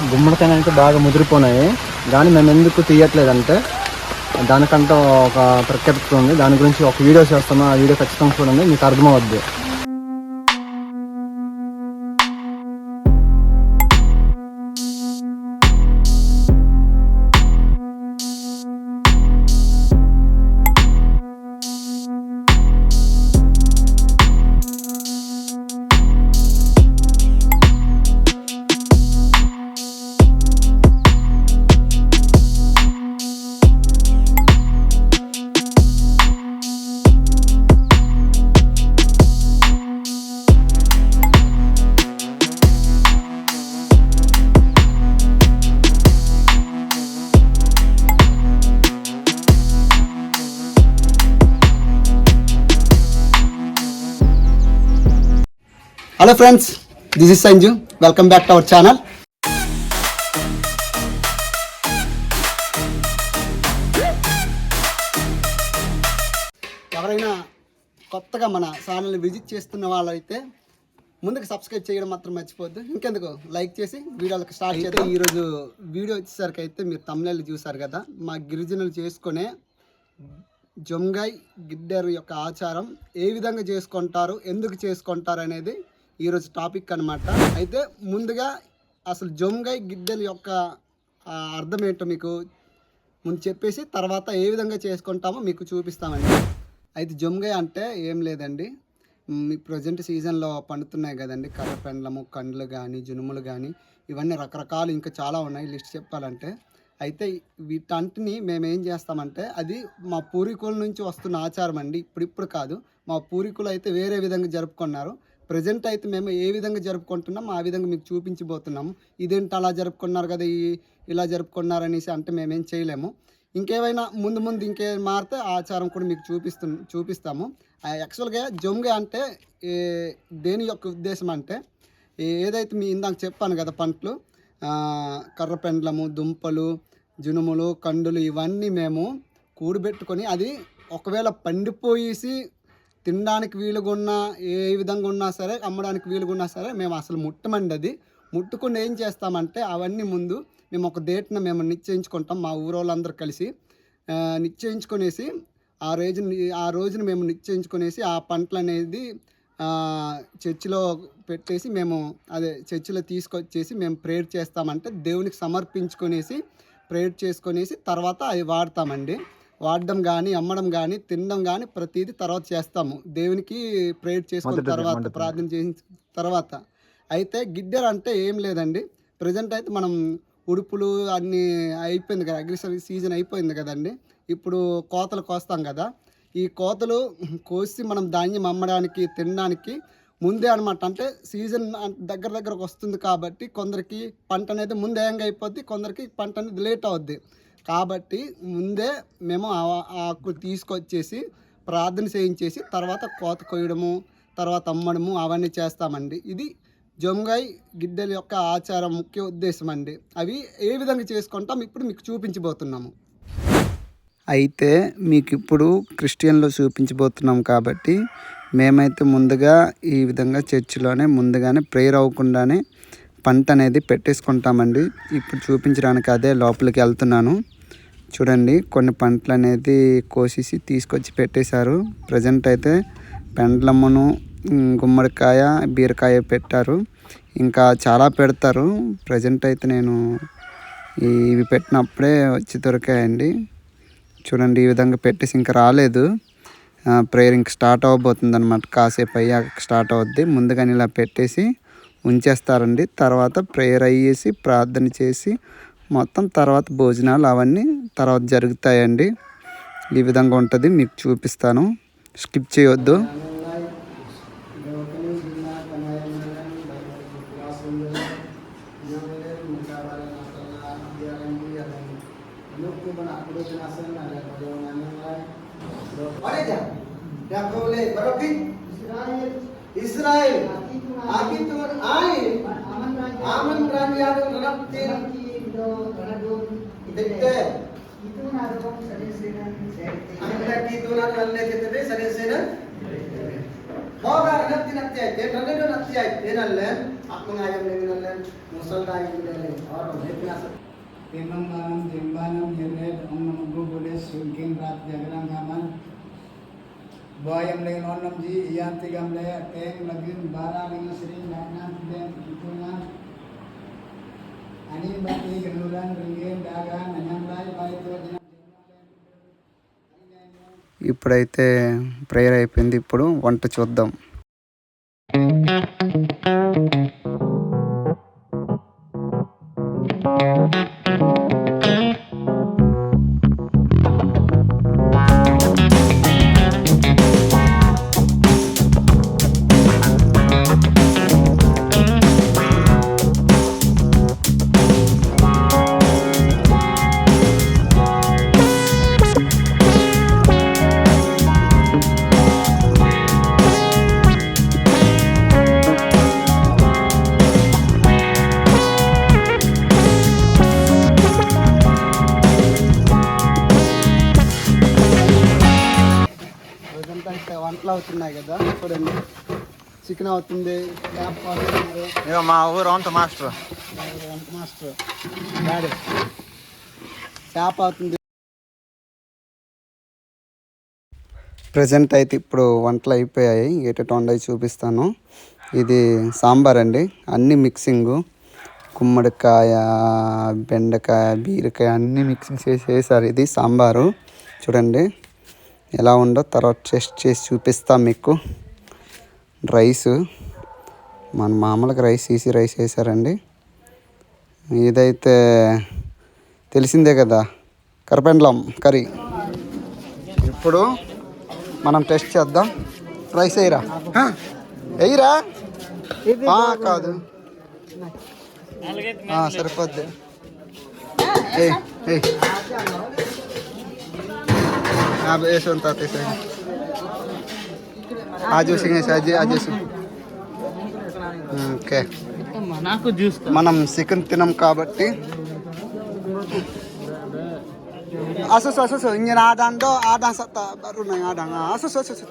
గుమ్మడికాయలు అయితే బాగా ముదిరిపోయినాయి, కానీ మేము ఎందుకు తీయట్లేదంటే దానికంటే ఒక ప్రత్యేకత ఉంది. దాని గురించి ఒక వీడియో చేస్తాము, ఆ వీడియో ఖచ్చితంగా చూడండి, మీకు అర్థమవుద్ది. Hello friends, this is Sanju. Welcome back to our channel. ఎవరైనా కొత్తగా మన ఛానల్ని విజిట్ చేస్తున్న వాళ్ళైతే ముందుకు సబ్స్క్రైబ్ చేయడం మాత్రం మర్చిపోద్దు. ఇంకెందుకు లైక్ చేసి వీడియోలకు స్టార్ట్ చేద్దాం. ఈరోజు వీడియో వచ్చేసరికి అయితే మీరు తమిళనాడు చూసారు కదా, మా గిరిజనులు చేసుకునే జొంగాయ్ గిడ్డెరు యొక్క ఆచారం ఏ విధంగా చేసుకుంటారు, ఎందుకు చేసుకుంటారు అనేది ఈరోజు టాపిక్ అనమాట. అయితే ముందుగా అసలు జొంగాయ్ గిడ్డెల యొక్క అర్థం ఏంటో మీకు ముందు చెప్పేసి తర్వాత ఏ విధంగా చేసుకుంటామో మీకు చూపిస్తామండి. అయితే జొంగాయ్ అంటే ఏం లేదండి, ప్రజెంట్ సీజన్లో పండుతున్నాయి కదండి, కర్రపెండ్లము, కండ్లు కానీ, జునుములు కానీ, ఇవన్నీ రకరకాలు ఇంకా చాలా ఉన్నాయి లిస్ట్ చెప్పాలంటే. అయితే వీటంటిని మేము ఏం చేస్తామంటే, అది మా పూర్వీకుల నుంచి వస్తున్న ఆచారం అండి, ఇప్పుడు కాదు. మా పూర్వీకులు అయితే వేరే విధంగా జరుపుకున్నారు. ప్రజెంట్ అయితే మేము ఏ విధంగా జరుపుకుంటున్నాం ఆ విధంగా మీకు చూపించబోతున్నాము. ఇదేంటి అలా జరుపుకున్నారు కదా, ఇలా జరుపుకున్నారు అనేసి అంటే మేమేం చేయలేము. ఇంకేమైనా ముందు ఇంకేం మారితే ఆచారం కూడా మీకు చూపిస్తాము. యాక్చువల్గా జొంగ అంటే దేని యొక్క ఉద్దేశం అంటే, ఏదైతే మీ ఇందాక చెప్పాను కదా, పంటలు, కర్రపెండ్లము, దుంపలు, జునుములు, కండులు ఇవన్నీ మేము కూడబెట్టుకొని, అది ఒకవేళ పండిపోయేసి తినడానికి వీలుగా ఉన్నా, ఏ విధంగా ఉన్నా సరే, అమ్మడానికి వీలుగా ఉన్నా సరే మేము అసలు ముట్టమండి. అది ముట్టుకుని ఏం చేస్తామంటే, అవన్నీ ముందు మేము ఒక డేట్ను మేము నిశ్చయించుకుంటాం, మా ఊరోళ్ళందరూ కలిసి నిశ్చయించుకునేసి ఆ రోజున మేము నిశ్చయించుకునేసి ఆ పంటలు అనేది చర్చిలో పెట్టేసి మేము చర్చిలో తీసుకొచ్చేసి మేము ప్రేయర్ చేస్తామంటే, దేవునికి సమర్పించుకునేసి ప్రేయర్ చేసుకునేసి తర్వాత అవి వాడతామండి. వాడడం కానీ, అమ్మడం కానీ, తినడం కానీ ప్రతిదీ తర్వాత చేస్తాము. దేవునికి ప్రేయర్ చేసుకున్న తర్వాత, ప్రార్థన చేసిన తర్వాత. అయితే గిడ్డెర్ అంటే ఏం లేదండి, ప్రజెంట్ అయితే మనం ఉడుపులు అన్నీ అయిపోయింది కదా, అగ్రికల్చర్ సీజన్ అయిపోయింది కదండి, ఇప్పుడు కోతలు కోస్తాం కదా. ఈ కోతలు కోసి మనం ధాన్యం అమ్మడానికి, తినడానికి ముందే అనమాట. అంటే సీజన్ దగ్గరకు వస్తుంది కాబట్టి కొందరికి పంట అనేది ముందే అయిపోద్ది, కొందరికి పంట అనేది లేట్ అవుద్ది. కాబట్టి ముందే మేము ఆకు తీసుకొచ్చేసి ప్రార్థన చేయించేసి తర్వాత కోత కొయ్యడము, తర్వాత అమ్మడము అవన్నీ చేస్తామండి. ఇది జొంగాయ్ గిడ్డెల యొక్క ఆచారం ముఖ్య ఉద్దేశం అండి. అవి ఏ విధంగా చేసుకుంటాం ఇప్పుడు మీకు చూపించబోతున్నాము. అయితే మీకు ఇప్పుడు క్రిస్టియన్లో చూపించబోతున్నాం కాబట్టి మేమైతే ముందుగా ఈ విధంగా చర్చిలోనే ముందుగానే ప్రేయర్ అవ్వకుండానే పంట అనేది పెట్టేసుకుంటామండి. ఇప్పుడు చూపించడానికి అదే లోపలికి వెళ్తున్నాను. చూడండి, కొన్ని పంటలు అనేది కోసేసి తీసుకొచ్చి పెట్టేశారు. ప్రజెంట్ అయితే పెండ్లమ్మను, గుమ్మడికాయ, బీరకాయ పెట్టారు, ఇంకా చాలా పెడతారు. ప్రజెంట్ అయితే నేను ఇవి పెట్టినప్పుడే వచ్చి దొరికాయండి. చూడండి, ఈ విధంగా పెట్టేసి ఇంకా రాలేదు. ప్రేయర్ ఇంక స్టార్ట్ అవ్వబోతుంది అనమాట, కాసేపు అయ్యాక స్టార్ట్ అవుద్ది. ముందుగానే ఇలా పెట్టేసి ఉంచేస్తారండి. తర్వాత ప్రేయర్ అయ్యేసి ప్రార్థన చేసి మొత్తం తర్వాత భోజనాలు అవన్నీ తర్వాత జరుగుతాయండి. ఈ విధంగా ఉంటుంది, మీకు చూపిస్తాను, స్కిప్ చేయొద్దు. Israel, Akitun ay, aman rani adong ranaptin, dikte. Itu na adong sadesinan. Ang nagkito na kanle kitade sadesinan. Bogar nanti ay ten rene nanti ay tenallen akong ayam lenginallen musal dai gilele or bepinasa Tinangan jimbanam yered om gugules sulking rat jagrang gaman boyam lengan onam ji iyan tigam le teng lagin bara lengan sering dana den itungan ani bati genulan ringen dagan anyam lai bai to ఇప్పుడైతే prayer అయిపోయింది. ఇప్పుడు వంట చూద్దాం. వంటలు అవుతున్నాయి కదా, చూడండి. Chicken అవుతుంది, మా ఊరు వంట మాస్టర్ డాడీ చేప అవుతుంది. ప్రజెంట్ అయితే ఇప్పుడు వంటలు అయిపోయాయి. ఏటేటో వండాయి చూపిస్తాను. ఇది సాంబార్ అండి, అన్నీ మిక్సింగు. గుమ్మడికాయ, బెండకాయ, బీరకాయ అన్నీ మిక్సింగ్ చేసేసారు. ఇది సాంబారు చూడండి ఎలా ఉందో తర్వాత టెస్ట్ చేసి చూపిస్తాం మీకు. రైస్ మన మామూలుగా ఈసీ రైస్ వేసారండి. ఇదైతే తెలిసిందే కదా, కరపెండ్లం కర్రీ. ఇప్పుడు మనం టెస్ట్ చేద్దాం. రైస్ వేయరా, వేయరా కాదు సరిపోద్ది. వేసుకుంటా ఓకే. మనం చికెన్ తినం కాబట్టి ఇంజన్ ఆడాండో ఆడా సత్తా బరున్నాయి ఆడా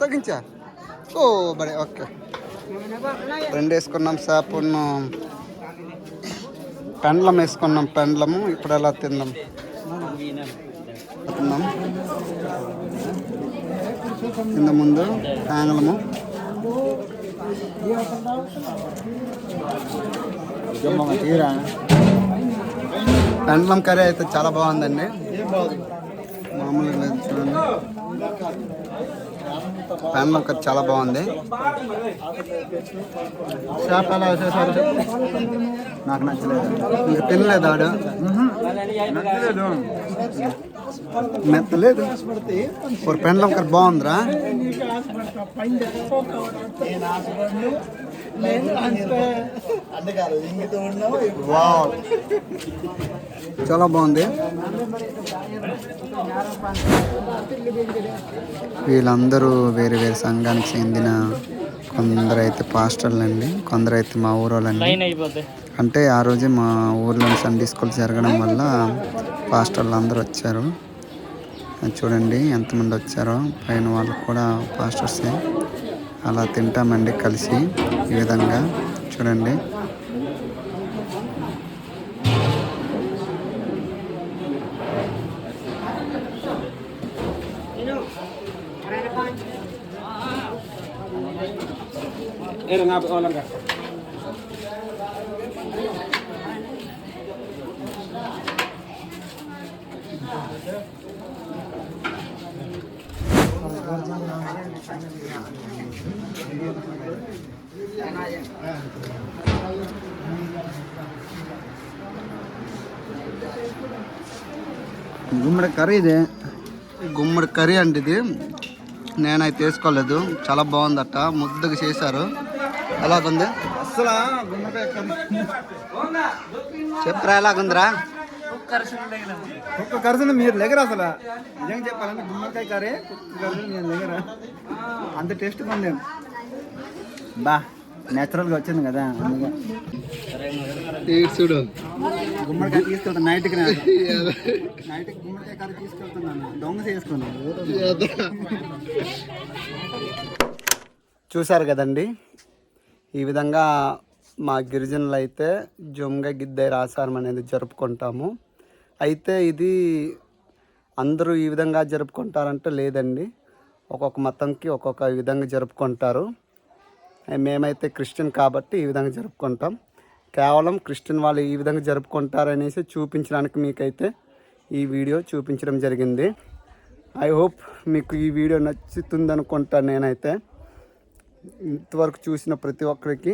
తగ్గించా. ఓ బరే ఓకే. రెండు వేసుకున్నాం చేపను, పెండ్లం వేసుకున్నాం. పెండ్లము ఇప్పుడు ఎలా తిందాం. కింద ముందు ఆంగ్లము పెండ్లం కర్రీ అయితే చాలా బాగుందండి, మామూలుగా లేదు చూడండి. పెండ్లం కర్రీ చాలా బాగుంది. చేప ఎలా వేసేసారు నాకు నచ్చలేదు. మీకు తినలేదు ఆడు మెత్తలేదు. ఒక పెండ్లం కర్రీ బాగుందిరా. చాలా బాగుంది. వీళ్ళందరూ వేరే వేరే సంఘానికి చెందిన కొందరైతే పాస్టర్లు అండి, కొందరైతే మా ఊరోళ్ళండి. అంటే ఆ రోజే మా ఊర్లో సండే స్కూల్ జరగడం వల్ల పాస్టర్లు అందరూ వచ్చారు. చూడండి ఎంతమంది వచ్చారో. పైన వాళ్ళు కూడా పాస్టర్సే. అలా తింటామండి కలిసి ఈ విధంగా చూడండి. గుమ్మడి కర్రీ, ఇది గుమ్మడి కర్రీ అండి. ఇది నేనైతే వేసుకోలేదు, చాలా బాగుందట. ముద్దగా చేశారు. ఎలాగుంది అసలు గుమ్మడికాయ కర్రీ చెప్పరా, ఎలాగుందిరా? ఒక్క కరిసింది మీరు దగ్గర. అసలు నిజంగా చెప్పాలంటే గుమ్మడికాయ కర్రీ కరిసింది నేను దగ్గర. అంత టేస్ట్గా ఉంది బా, నేచురల్గా వచ్చింది కదా. అందుకే చూడు గుమ్మడికాయ తీసుకెళ్తాను నైట్కి. నైట్కి గుమ్మడికాయ కర్రీ తీసుకెళ్తున్నాను, దొంగ చేసుకున్నాను. చూశారు కదండి, ఈ విధంగా మా గిరిజనులు అయితే జొంగ గిద్దై రాసారం అనేది జరుపుకుంటాము. అయితే ఇది అందరూ ఈ విధంగా జరుపుకుంటారంటే లేదండి, ఒక్కొక్క మతంకి ఒక్కొక్క విధంగా జరుపుకుంటారు. మేమైతే క్రిస్టియన్ కాబట్టి ఈ విధంగా జరుపుకుంటాం. కేవలం క్రిస్టియన్ వాళ్ళు ఈ విధంగా జరుపుకుంటారనేసి చూపించడానికి మీకైతే ఈ వీడియో చూపించడం జరిగింది. ఐ హోప్ మీకు ఈ వీడియో నచ్చుతుంది అనుకుంటాను. నేనైతే ఇంతవరకు చూసిన ప్రతి ఒక్కరికి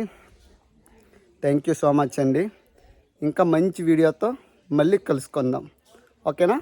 థ్యాంక్ యూ సో మచ్ అండి. ఇంకా మంచి వీడియోతో మళ్ళీ కలుసుకుందాం, ఓకేనా?